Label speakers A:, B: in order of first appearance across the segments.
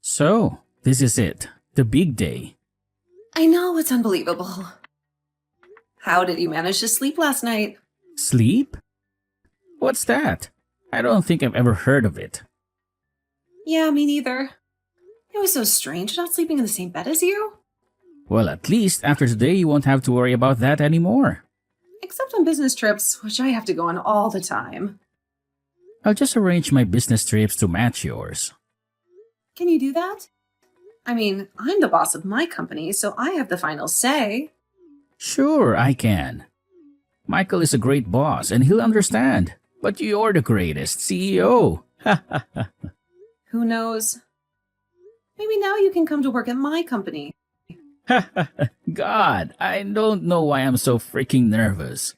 A: So, this is it. The big day.
B: I know, it's unbelievable. How did you manage to sleep last night?
A: Sleep? What's that? I don't think I've ever heard of it.
B: Yeah, me neither. It was so strange not sleeping in the same bed as you.
A: Well, at least after today you won't have to worry about that anymore.
B: Except on business trips, which I have to go on all the time.
A: I'll just arrange my business trips to match yours.
B: Can you do that? I mean, I'm the boss of my company, so I have the final say.
A: Sure, I can. Michael is a great boss and he'll understand. But you're the greatest CEO.
B: Who knows? Maybe now you can come to work at my company.
A: God, I don't know why I'm so freaking nervous.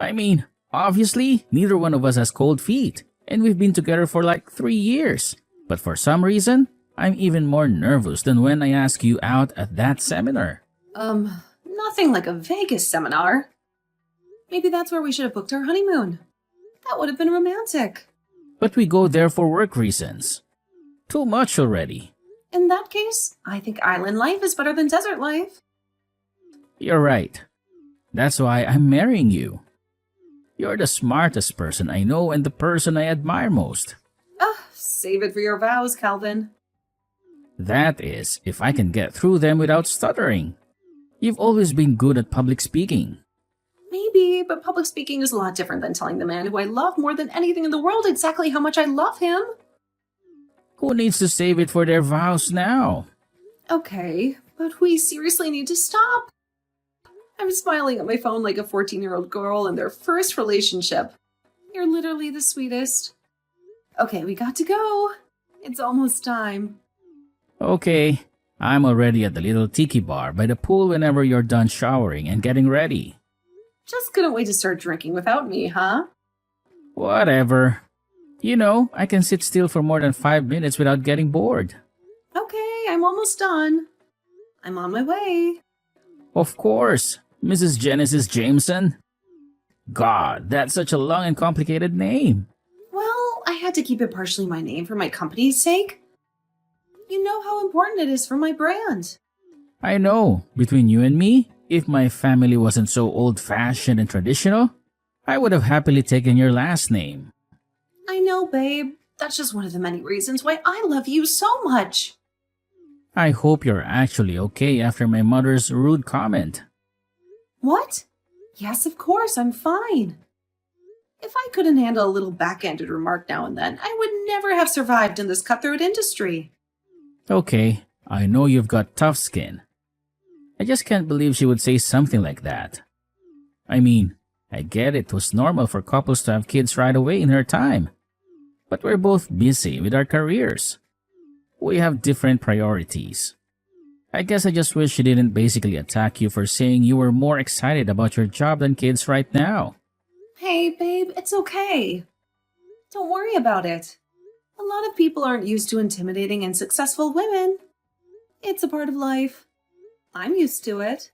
A: I mean, obviously, neither one of us has cold feet, and we've been together for like 3 years. But for some reason, I'm even more nervous than when I asked you out at that seminar.
B: Nothing like a Vegas seminar. Maybe that's where we should have booked our honeymoon. That would have been romantic.
A: But we go there for work reasons. Too much already.
B: In that case, I think island life is better than desert life.
A: You're right. That's why I'm marrying you. You're the smartest person I know and the person I admire most.
B: Save it for your vows, Calvin.
A: That is, if I can get through them without stuttering. You've always been good at public speaking.
B: Maybe, but public speaking is a lot different than telling the man who I love more than anything in the world exactly how much I love him.
A: Who needs to save it for their vows now?
B: Okay, but we seriously need to stop. I'm smiling at my phone like a 14-year-old girl in their first relationship. You're literally the sweetest. Okay, we got to go. It's almost time.
A: Okay, I'm already at the little tiki bar by the pool whenever you're done showering and getting ready.
B: Just couldn't wait to start drinking without me, huh?
A: Whatever. You know, I can sit still for more than 5 minutes without getting bored.
B: Okay, I'm almost done. I'm on my way.
A: Of course, Mrs. Genesis Jameson. God, that's such a long and complicated name.
B: Well, I had to keep it partially my name for my company's sake. You know how important it is for my brand.
A: I know, between you and me, if my family wasn't so old-fashioned and traditional, I would have happily taken your last name.
B: I know, babe. That's just one of the many reasons why I love you so much.
A: I hope you're actually okay after my mother's rude comment.
B: What? Yes, of course, I'm fine. If I couldn't handle a little backhanded remark now and then, I would never have survived in this cutthroat industry.
A: Okay, I know you've got tough skin. I just can't believe she would say something like that. I mean, I get it was normal for couples to have kids right away in her time. But we're both busy with our careers. We have different priorities. I guess I just wish she didn't basically attack you for saying you were more excited about your job than kids right now.
B: Hey, babe, it's okay. Don't worry about it. A lot of people aren't used to intimidating and successful women. It's a part of life. I'm used to it.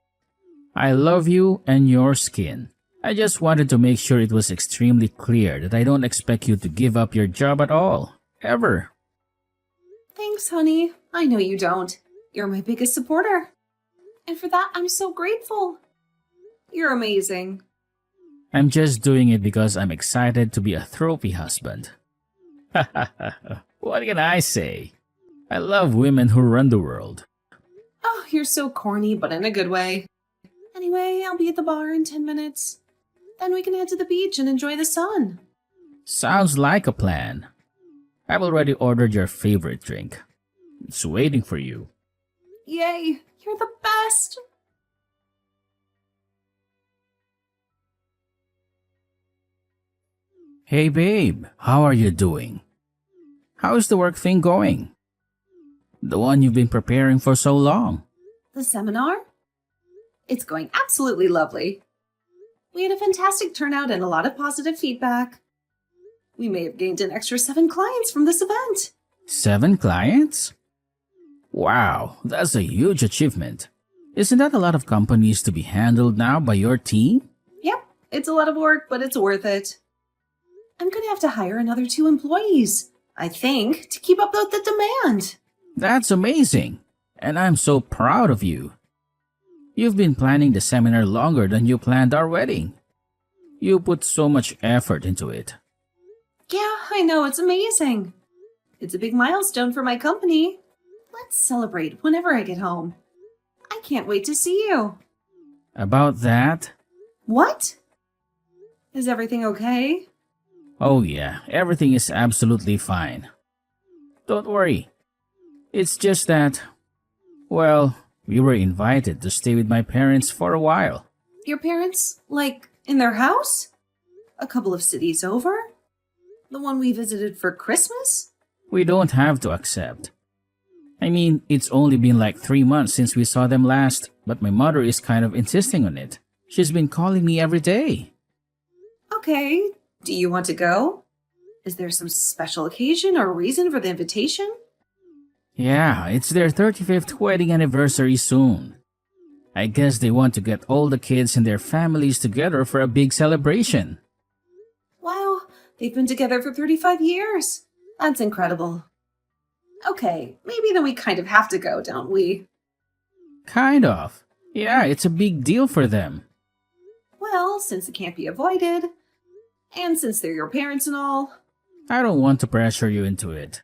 A: I love you and your skin. I just wanted to make sure it was extremely clear that I don't expect you to give up your job at all. Ever.
B: Thanks, honey. I know you don't. You're my biggest supporter. And for that, I'm so grateful. You're amazing.
A: I'm just doing it because I'm excited to be a trophy husband. What can I say? I love women who run the world.
B: Oh, you're so corny, but in a good way. Anyway, I'll be at the bar in 10 minutes. Then we can head to the beach and enjoy the sun.
A: Sounds like a plan. I've already ordered your favorite drink. It's waiting for you.
B: Yay, you're the best.
A: Hey babe, how are you doing? How's the work thing going? The one you've been preparing for so long.
B: The seminar? It's going absolutely lovely. We had a fantastic turnout and a lot of positive feedback. We may have gained an extra 7 clients from this event.
A: 7 clients? Wow, that's a huge achievement. Isn't that a lot of companies to be handled now by your team?
B: Yep, it's a lot of work, but it's worth it. I'm going to have to hire another 2 employees, I think, to keep up with the demand.
A: That's amazing, and I'm so proud of you. You've been planning the seminar longer than you planned our wedding. You put so much effort into it.
B: Yeah, I know, it's amazing. It's a big milestone for my company. Let's celebrate whenever I get home. I can't wait to see you.
A: About that?
B: What? Is everything okay?
A: Oh yeah, everything is absolutely fine. Don't worry. It's just that, well, we were invited to stay with my parents for a while.
B: Your parents, like, in their house? A couple of cities over? The one we visited for Christmas?
A: We don't have to accept. I mean, it's only been like 3 months since we saw them last, but my mother is kind of insisting on it. She's been calling me every day.
B: Okay, do you want to go? Is there some special occasion or reason for the invitation?
A: Yeah, it's their 35th wedding anniversary soon. I guess they want to get all the kids and their families together for a big celebration.
B: Wow, they've been together for 35 years. That's incredible. Okay, maybe then we kind of have to go, don't we?
A: Kind of. Yeah, it's a big deal for them.
B: Well, since it can't be avoided, and since they're your parents and all,
A: I don't want to pressure you into it.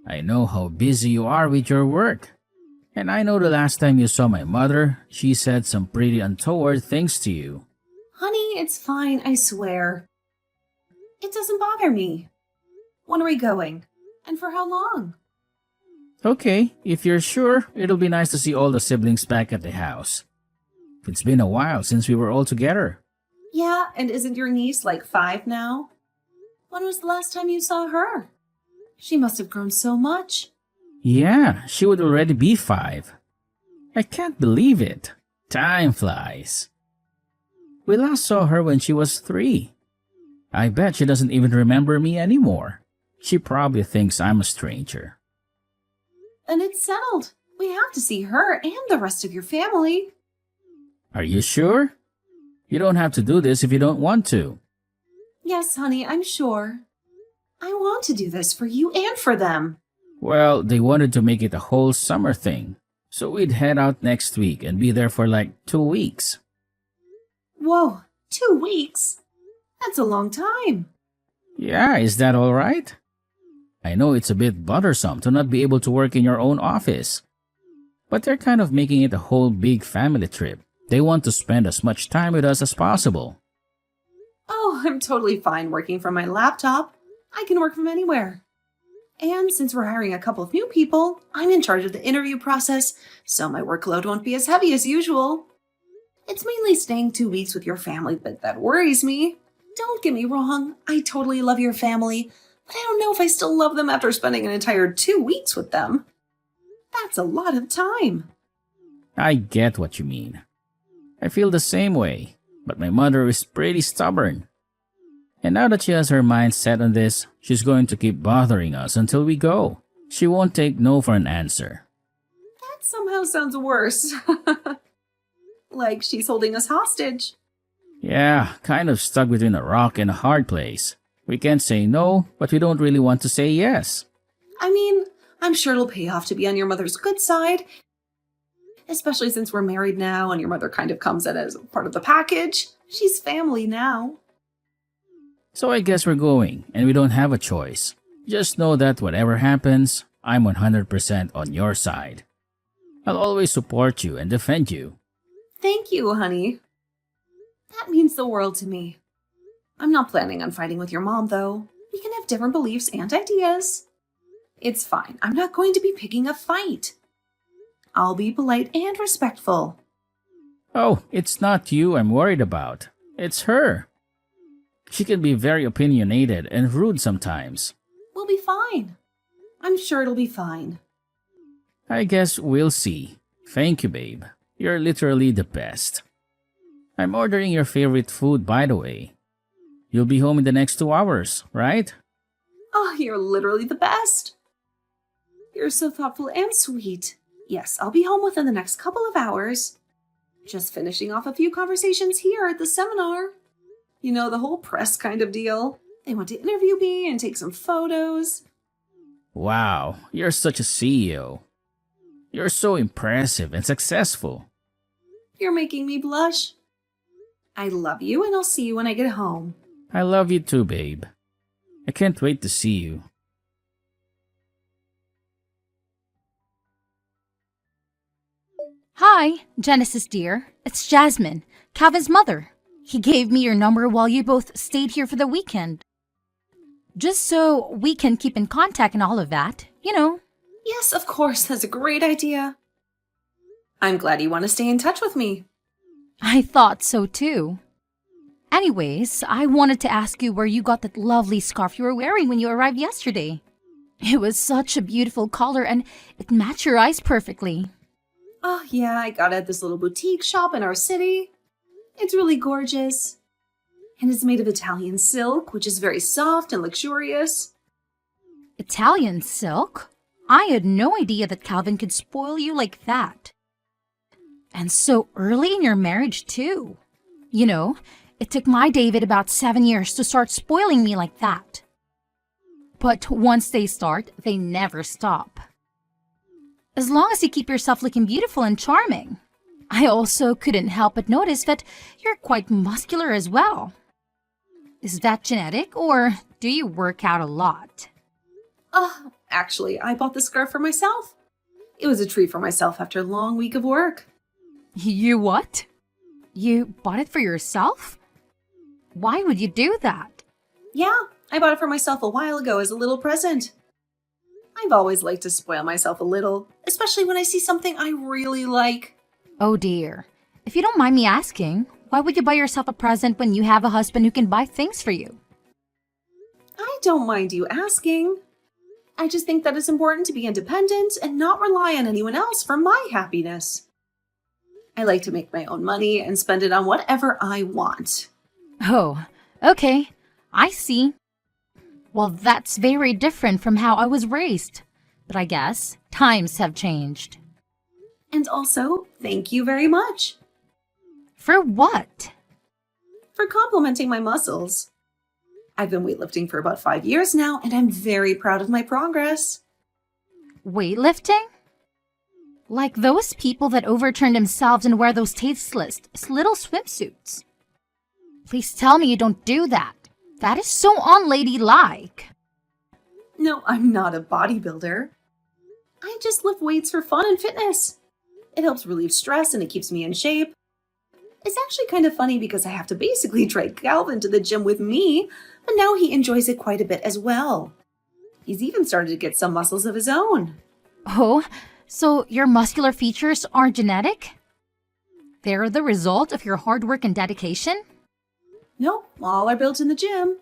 A: I know how busy you are with your work. And I know the last time you saw my mother, she said some pretty untoward things to you.
B: honey, it's fine, I swear. It doesn't bother me. When are we going? And for how long?
A: Okay, if you're sure, it'll be nice to see all the siblings back at the house. It's been a while since we were all together.
B: Yeah, and isn't your niece like 5 now? When was the last time you saw her? She must have grown so much.
A: Yeah, she would already be 5. I can't believe it. Time flies. We last saw her when she was 3. I bet she doesn't even remember me anymore. She probably thinks I'm a stranger.
B: And it's settled. We have to see her and the rest of your family.
A: Are you sure? You don't have to do this if you don't want to.
B: Yes, honey, I'm sure. I want to do this for you and for them.
A: Well, they wanted to make it a whole summer thing. So we'd head out next week and be there for like 2 weeks.
B: Whoa, 2 weeks? That's a long time.
A: Yeah, is that all right? I know it's a bit bothersome to not be able to work in your own office. But they're kind of making it a whole big family trip. They want to spend as much time with us as possible.
B: Oh, I'm totally fine working from my laptop. I can work from anywhere. And since we're hiring a couple of new people, I'm in charge of the interview process, so my workload won't be as heavy as usual. It's mainly staying 2 weeks with your family, but that worries me. Don't get me wrong, I totally love your family, but I don't know if I still love them after spending an entire 2 weeks with them. That's a lot of time.
A: I get what you mean. I feel the same way, but my mother is pretty stubborn. And now that she has her mind set on this, she's going to keep bothering us until we go. She won't take no for an answer.
B: That somehow sounds worse. Like she's holding us hostage.
A: Yeah, kind of stuck between a rock and a hard place. We can't say no, but we don't really want to say yes.
B: I mean, I'm sure it'll pay off to be on your mother's good side. Especially since we're married now and your mother kind of comes in as part of the package. She's family now.
A: So I guess we're going, and we don't have a choice. Just know that whatever happens, I'm 100% on your side. I'll always support you and defend you.
B: Thank you, honey. That means the world to me. I'm not planning on fighting with your mom, though. We can have different beliefs and ideas. It's fine. I'm not going to be picking a fight. I'll be polite and respectful.
A: Oh, it's not you I'm worried about. It's her. She can be very opinionated and rude sometimes.
B: We'll be fine. I'm sure it'll be fine.
A: I guess we'll see. Thank you, babe. You're literally the best. I'm ordering your favorite food, by the way. You'll be home in the next 2 hours, right?
B: Oh, you're literally the best. You're so thoughtful and sweet. Yes, I'll be home within the next couple of hours. Just finishing off a few conversations here at the seminar. You know, the whole press kind of deal. They want to interview me and take some photos.
A: Wow, you're such a CEO. You're so impressive and successful.
B: You're making me blush. I love you, and I'll see you when I get home.
A: I love you too, babe. I can't wait to see you.
C: Hi, Genesis dear. It's Jasmine, Calvin's mother. He gave me your number while you both stayed here for the weekend. Just so we can keep in contact and all of that, you know.
B: Yes, of course, that's a great idea. I'm glad you want to stay in touch with me.
C: I thought so too. Anyways, I wanted to ask you where you got that lovely scarf you were wearing when you arrived yesterday. It was such a beautiful color and it matched your eyes perfectly.
B: Oh, yeah, I got it at this little boutique shop in our city. It's really gorgeous. And it's made of Italian silk, which is very soft and luxurious.
C: Italian silk? I had no idea that Calvin could spoil you like that. And so early in your marriage, too. You know, it took my David about 7 years to start spoiling me like that. But once they start, they never stop. As long as you keep yourself looking beautiful and charming. I also couldn't help but notice that you're quite muscular as well. Is that genetic, or do you work out a lot?
B: Actually, I bought the scarf for myself. It was a treat for myself after a long week of work.
C: You what? You bought it for yourself? Why would you do that?
B: Yeah, I bought it for myself a while ago as a little present. I've always liked to spoil myself a little, especially when I see something I really like.
C: Oh dear. If you don't mind me asking, why would you buy yourself a present when you have a husband who can buy things for you?
B: I don't mind you asking. I just think that it's important to be independent and not rely on anyone else for my happiness. I like to make my own money and spend it on whatever I want.
C: Oh, okay. I see. Well, that's very different from how I was raised. But I guess times have changed.
B: And also, thank you very much
C: For what?
B: for complimenting my muscles. I've been weightlifting for about 5 years now, and I'm very proud of my progress.
C: Weightlifting? Like those people that overturn themselves and wear those tasteless little swimsuits. Please tell me you don't do that. That is so unladylike.
B: No, I'm not a bodybuilder. I just lift weights for fun and fitness. It helps relieve stress and it keeps me in shape. It's actually kind of funny because I have to basically drag Calvin to the gym with me, but now he enjoys it quite a bit as well. He's even started to get some muscles of his own.
C: Oh, so your muscular features aren't genetic? They're the result of your hard work and dedication?
B: Nope, all are built in the gym.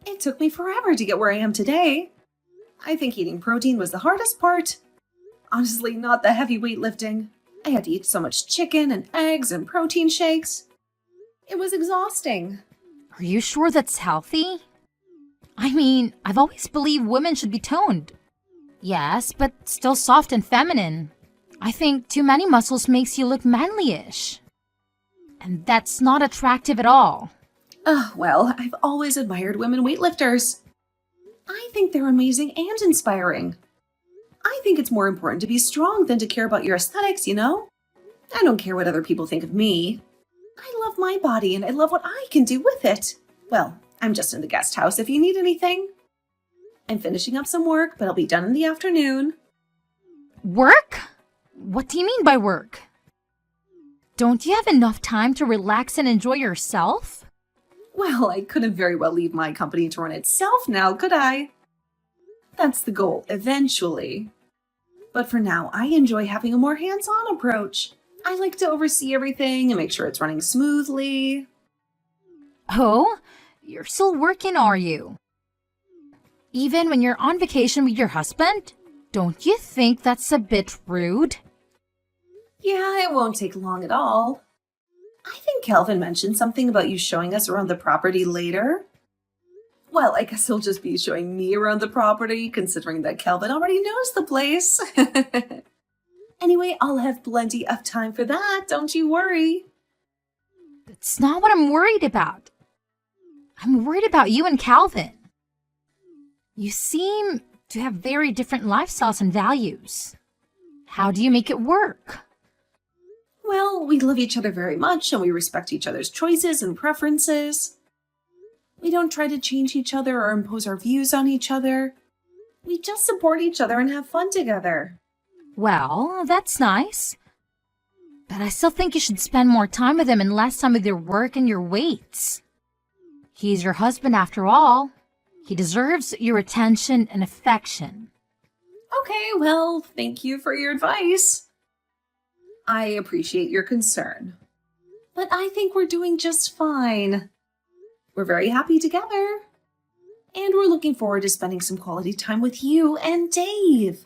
B: It took me forever to get where I am today. I think eating protein was the hardest part. Honestly, not the heavy weightlifting. I had to eat so much chicken and eggs and protein shakes. It was exhausting.
C: Are you sure that's healthy? I mean, I've always believed women should be toned. Yes, but still soft and feminine. I think too many muscles makes you look manly-ish. And that's not attractive at all.
B: Well, I've always admired women weightlifters. I think they're amazing and inspiring. I think it's more important to be strong than to care about your aesthetics, you know? I don't care what other people think of me. I love my body and I love what I can do with it. Well, I'm just in the guest house if you need anything. I'm finishing up some work, but I'll be done in the afternoon.
C: Work? What do you mean by work? Don't you have enough time to relax and enjoy yourself?
B: Well, I couldn't very well leave my company to run itself now, could I? That's the goal, eventually. But for now, I enjoy having a more hands-on approach. I like to oversee everything and make sure it's running smoothly.
C: Oh, you're still working, are you? Even when you're on vacation with your husband? Don't you think that's a bit rude?
B: Yeah, it won't take long at all. I think Calvin mentioned something about you showing us around the property later. Well, I guess he'll just be showing me around the property, considering that Calvin already knows the place. Anyway, I'll have plenty of time for that, don't you worry.
C: That's not what I'm worried about. I'm worried about you and Calvin. You seem to have very different lifestyles and values. How do you make it work?
B: Well, we love each other very much and we respect each other's choices and preferences. We don't try to change each other or impose our views on each other. We just support each other and have fun together.
C: Well, that's nice. But I still think you should spend more time with him and less time with your work and your weights. He's your husband after all. He deserves your attention and affection.
B: Okay, well, thank you for your advice. I appreciate your concern. But I think we're doing just fine. We're very happy together. And we're looking forward to spending some quality time with you and Dave.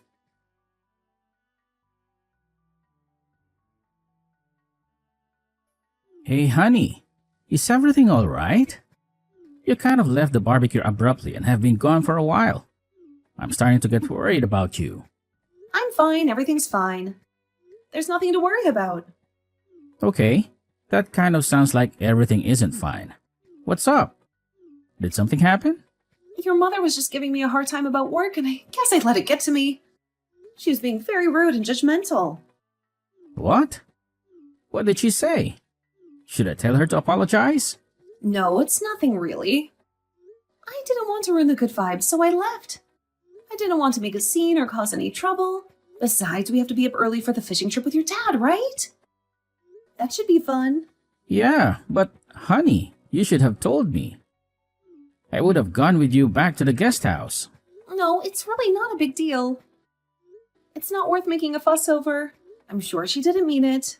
A: Hey, honey, is everything all right? You kind of left the barbecue abruptly and have been gone for a while. I'm starting to get worried about you.
B: I'm fine, everything's fine. There's nothing to worry about.
A: Okay, that kind of sounds like everything isn't fine. What's up? Did something happen?
B: Your mother was just giving me a hard time about work, and I guess I let it get to me. She was being very rude and judgmental.
A: What? What did she say? Should I tell her to apologize?
B: No, it's nothing really. I didn't want to ruin the good vibes, so I left. I didn't want to make a scene or cause any trouble. Besides, we have to be up early for the fishing trip with your dad, right? That should be fun.
A: Yeah, but honey, you should have told me. I would have gone with you back to the guest house.
B: No, it's really not a big deal. It's not worth making a fuss over. I'm sure she didn't mean it.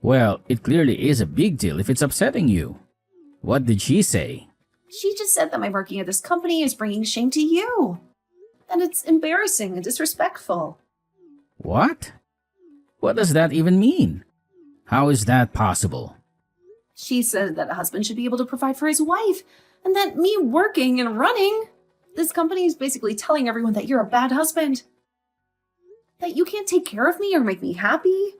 A: Well, it clearly is a big deal if it's upsetting you. What did she say?
B: She just said that my working at this company is bringing shame to you. That it's embarrassing and disrespectful.
A: What? What does that even mean? How is that possible?
B: She said that a husband should be able to provide for his wife, and that me working and running this company is basically telling everyone that you're a bad husband. That you can't take care of me or make me happy.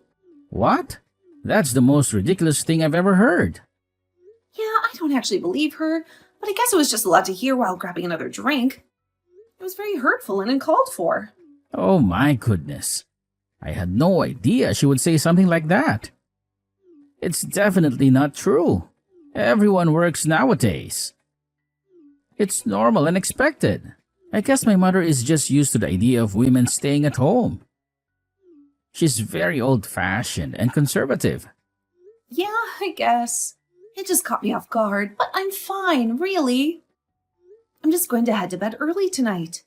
A: What? That's the most ridiculous thing I've ever heard.
B: Yeah, I don't actually believe her, but I guess it was just a lot to hear while grabbing another drink. It was very hurtful and uncalled for.
A: Oh my goodness. I had no idea she would say something like that. It's definitely not true. Everyone works nowadays. It's normal and expected. I guess my mother is just used to the idea of women staying at home. She's very old-fashioned and conservative.
B: Yeah, I guess. It just caught me off guard, but I'm fine, really. I'm just going to head to bed early tonight.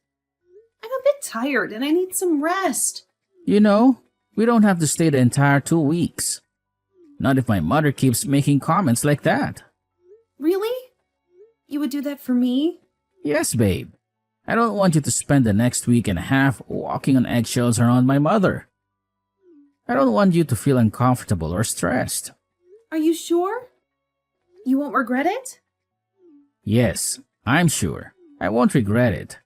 B: I'm a bit tired and I need some rest.
A: You know, we don't have to stay the entire 2 weeks. Not if my mother keeps making comments like that.
B: Really? You would do that for me?
A: Yes, babe. I don't want you to spend the next week and a half walking on eggshells around my mother. I don't want you to feel uncomfortable or stressed.
B: Are you sure? You won't regret it?
A: Yes, I'm sure. I won't regret it.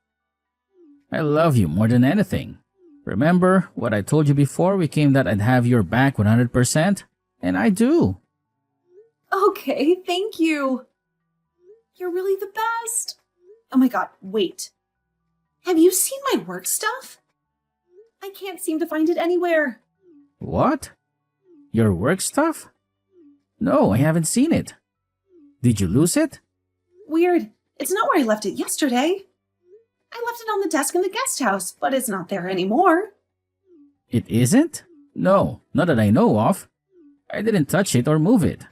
A: I love you more than anything. Remember what I told you before we came that I'd have your back 100%? And I do.
B: Okay, thank you. You're really the best. Oh my god, wait. Have you seen my work stuff? I can't seem to find it anywhere.
A: What? Your work stuff? No, I haven't seen it. Did you lose it?
B: Weird. It's not where I left it yesterday. I left it on the desk in the guest house, but it's not there anymore.
A: It isn't? No, not that I know of. I didn't touch it or move it.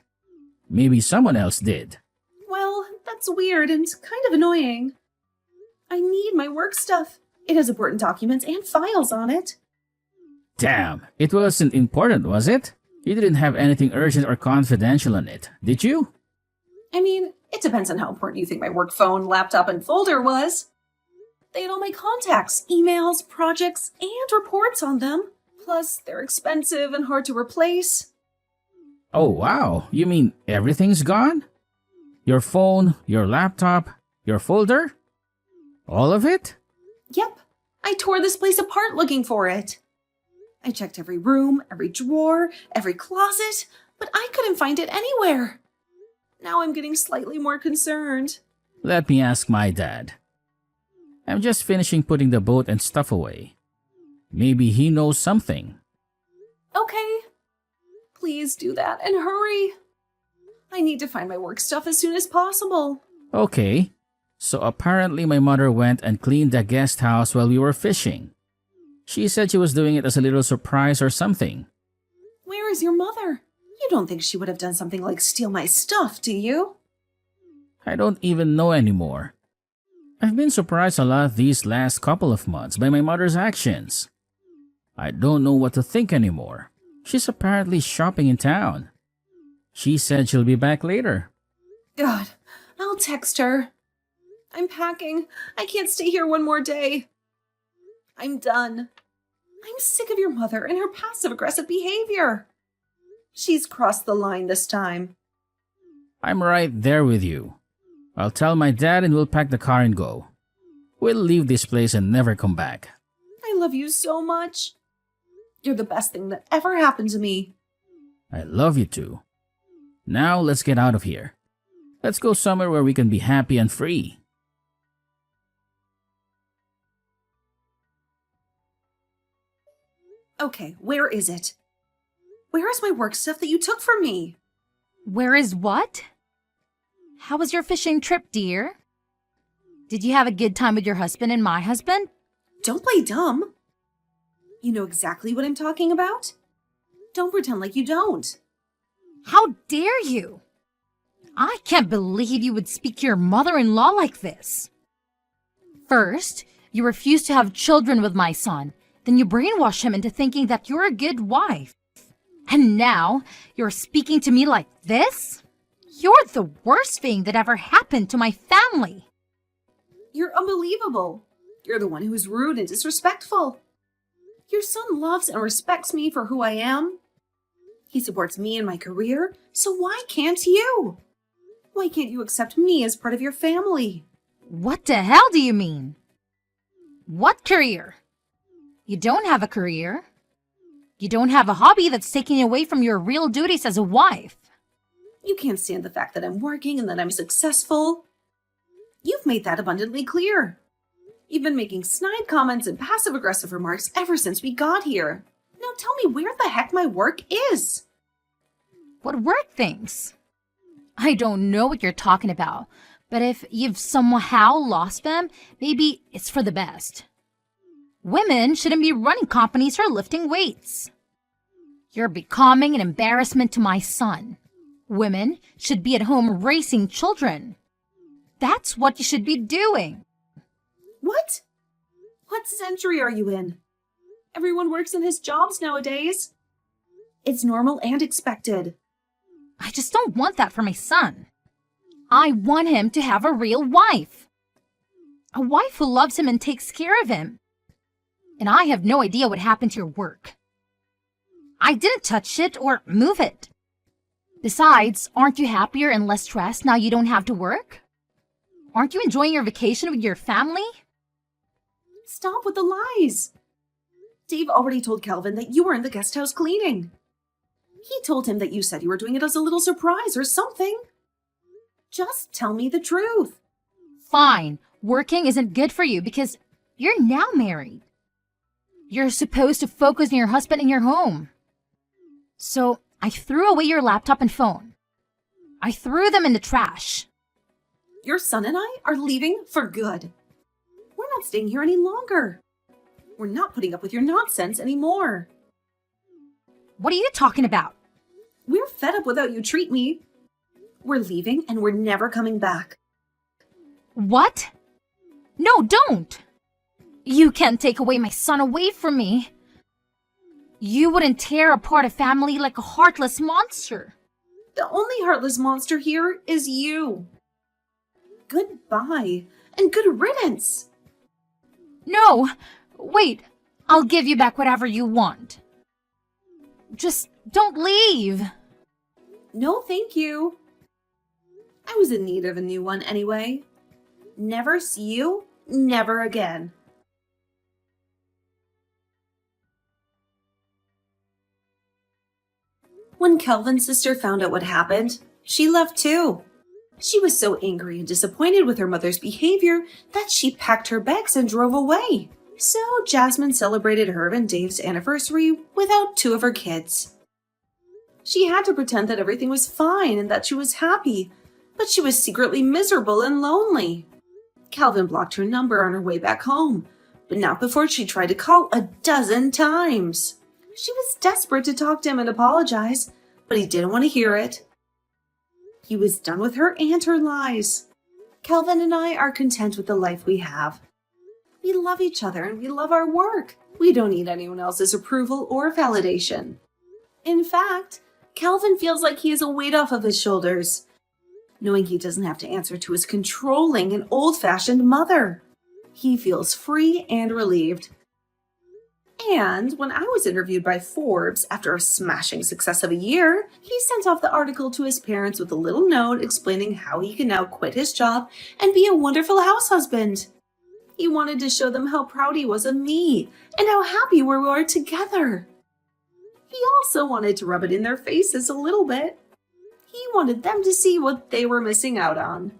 A: Maybe someone else did.
B: Well, that's weird and kind of annoying. I need my work stuff. It has important documents and files on it.
A: Damn, it wasn't important, was it? You didn't have anything urgent or confidential on it, did you?
B: I mean, it depends on how important you think my work phone, laptop, and folder was. They had all my contacts, emails, projects, and reports on them. Plus, they're expensive and hard to replace.
A: Oh wow, you mean everything's gone? Your phone, your laptop, your folder? All of it?
B: Yep, I tore this place apart looking for it. I checked every room, every drawer, every closet, but I couldn't find it anywhere. Now I'm getting slightly more concerned.
A: Let me ask my dad. I'm just finishing putting the boat and stuff away. Maybe he knows something.
B: Okay. Please do that and hurry. I need to find my work stuff as soon as possible.
A: Okay. So apparently my mother went and cleaned the guest house while we were fishing. She said she was doing it as a little surprise or something.
B: Where is your mother? You don't think she would have done something like steal my stuff, do you?
A: I don't even know anymore. I've been surprised a lot these last couple of months by my mother's actions. I don't know what to think anymore. She's apparently shopping in town. She said she'll be back later.
B: God, I'll text her. I'm packing. I can't stay here one more day. I'm done. I'm sick of your mother and her passive-aggressive behavior. She's crossed the line this time.
A: I'm right there with you. I'll tell my dad and we'll pack the car and go. We'll leave this place and never come back.
B: I love you so much. You're the best thing that ever happened to me.
A: I love you too. Now let's get out of here. Let's go somewhere where we can be happy and free.
B: Okay, where is it? Where is my work stuff that you took from me?
C: Where is what? How was your fishing trip, dear? Did you have a good time with your husband and my husband?
B: Don't play dumb. You know exactly what I'm talking about. Don't pretend like you don't.
C: How dare you? I can't believe you would speak to your mother-in-law like this. First, you refuse to have children with my son. Then you brainwash him into thinking that you're a good wife. And now, you're speaking to me like this? You're the worst thing that ever happened to my family.
B: You're unbelievable. You're the one who's rude and disrespectful. Your son loves and respects me for who I am. He supports me in my career, so why can't you? Why can't you accept me as part of your family?
C: What the hell do you mean? What career? You don't have a career. You don't have a hobby that's taking you away from your real duties as a wife.
B: You can't stand the fact that I'm working and that I'm successful. You've made that abundantly clear. You've been making snide comments and passive-aggressive remarks ever since we got here. Now tell me where the heck my work is.
C: What work things? I don't know what you're talking about, but if you've somehow lost them, maybe it's for the best. Women shouldn't be running companies or lifting weights. You're becoming an embarrassment to my son. Women should be at home raising children. That's what you should be doing.
B: What? What century are you in? Everyone works in his jobs nowadays. It's normal and expected.
C: I just don't want that for my son. I want him to have a real wife. A wife who loves him and takes care of him. And I have no idea what happened to your work. I didn't touch it or move it. Besides, aren't you happier and less stressed now you don't have to work? Aren't you enjoying your vacation with your family?
B: Stop with the lies. Dave already told Calvin that you were in the guest house cleaning. He told him that you said you were doing it as a little surprise or something. Just tell me the truth.
C: Fine, working isn't good for you because you're now married. You're supposed to focus on your husband and your home. So I threw away your laptop and phone. I threw them in the trash.
B: Your son and I are leaving for good. We're not staying here any longer. We're not putting up with your nonsense anymore.
C: What are you talking about?
B: We're fed up with how you treat me. We're leaving and we're never coming back.
C: What? No, don't! You can't take away my son away from me. You wouldn't tear apart a family like a heartless monster.
B: The only heartless monster here is you. Goodbye and good riddance.
C: No, wait, I'll give you back whatever you want. Just don't leave.
B: No, thank you. I was in need of a new one anyway. Never see you, never again. When Kelvin's sister found out what happened, she left too. She was so angry and disappointed with her mother's behavior that she packed her bags and drove away. So Jasmine celebrated Herb and Dave's anniversary without two of her kids. She had to pretend that everything was fine and that she was happy, but she was secretly miserable and lonely. Calvin blocked her number on her way back home, but not before she tried to call 12 times. She was desperate to talk to him and apologize, but he didn't want to hear it. He was done with her and her lies. Calvin and I are content with the life we have. We love each other and we love our work. We don't need anyone else's approval or validation. In fact, Calvin feels like he has a weight off of his shoulders, knowing he doesn't have to answer to his controlling and old-fashioned mother. He feels free and relieved. And when I was interviewed by Forbes after a smashing success of a year, he sent off the article to his parents with a little note explaining how he can now quit his job and be a wonderful house husband. He wanted to show them how proud he was of me and how happy we were together. He also wanted to rub it in their faces a little bit. He wanted them to see what they were missing out on.